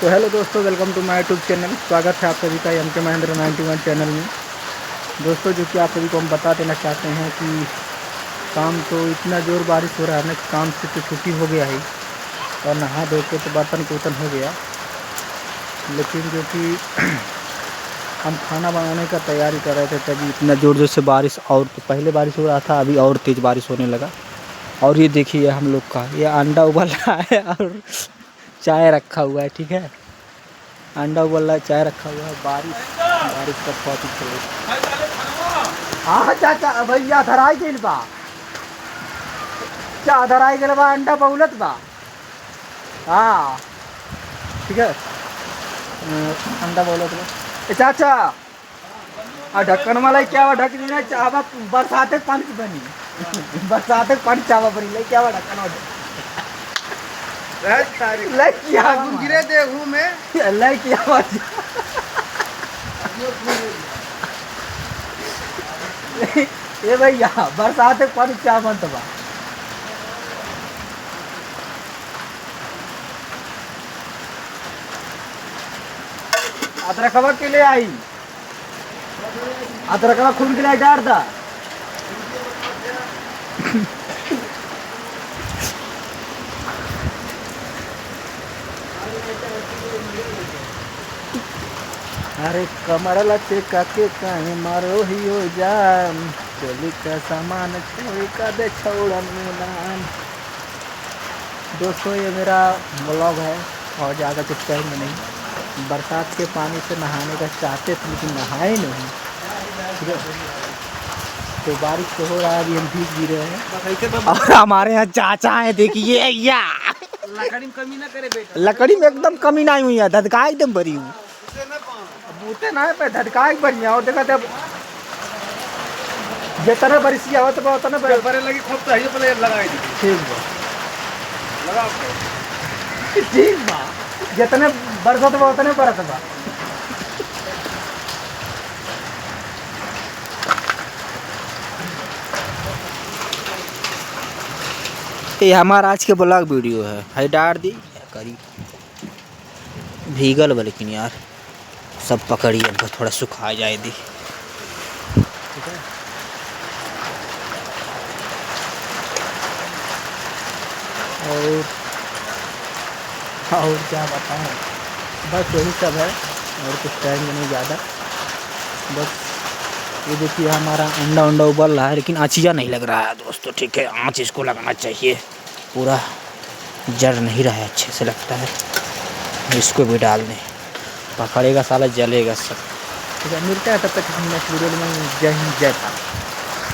तो हेलो दोस्तों, welcome to my YouTube channel. स्वागत है आप सभी का एम के महेंद्र 91 चैनल में। दोस्तों, जो कि आप सभी को हम बता देना चाहते हैं कि काम तो इतना ज़ोर बारिश हो रहा है ना कि काम से तो छुट्टी हो गया है और नहा धो के तो बर्तन कुर्तन हो गया, लेकिन जो कि हम खाना बनाने का तैयारी कर रहे थे तभी इतना ज़ोर ज़ोर से बारिश, और तो पहले बारिश हो रहा था, अभी और तेज़ बारिश होने लगा। और ये देखिए हम लोग का ये अंडा उबल रहा है और चाय रखा हुआ है। ठीक है, अंडा उबल रहा है, चाय रखा हुआ है। बारिश का बहुत ही चले। हाँ चाचा भैया धराई गेल बा, चा धराई गेल बा, अंडा बउलत बा। हाँ ठीक है, अंडा बउलत बा। ए चाचा ढक्कन वाला क्या हुआ, ढक देना चाहवा, बरसाते पानी की बनी बरसाते पानी चावा बनी ले क्या हुआ ढक्कन वाला गिरे देखू में क्या बात ये भैया बरसात पानी क्या बनत बा। अदरकवा के लिए आई, अदरकवा खून के लिए डाल दा। अरे कमर लचे काके काहे मारो हियो जान, चोली का सामान चोरी का दे छोड़न नाम। दोस्तों, ये मेरा ब्लॉग है और ज़्यादा कुछ कहेंगे नहीं। बरसात के पानी से नहाने का चाहते थे लेकिन नहाए नहीं। ठीक है, तो बारिश तो हो रहा है, अभी हम भीग भी रहे हैं और हमारे यहाँ चाचा है, देखिए या लकड़ी में कमी ना करे बेटा, लकड़ी में एकदम कमी नहीं हुई है, धधका एकदम भरी हूँ। बूते ना पे धटका बढ़िया और देखा जब जितना बरिश आवत तो उतना बरे लगी खूब तो है पहले लगाई दी। ठीक बा, लगा ठीक बा, जितने बरसत बा उतने बरस बा। ये हमारा आज के ब्लॉग वीडियो है डाल दी करी भीगल बा, लेकिन यार सब पकड़िए, इनको थोड़ा सुखा जाए दी। ठीक है, और क्या बताएं, बस यही सब है और कुछ टाइम नहीं ज़्यादा। बस ये देखिए हमारा अंडा उबल रहा है, लेकिन आँचिया नहीं लग रहा है दोस्तों। ठीक है, आँच इसको लगाना चाहिए, पूरा जल नहीं रहा है, अच्छे से लगता है। इसको भी डाल दें, पकड़ेगा साला जलेगा सब। ठीक है, मिलता है तब तक नेक्स्ट वीडियो में। जय हिंद जय भारत।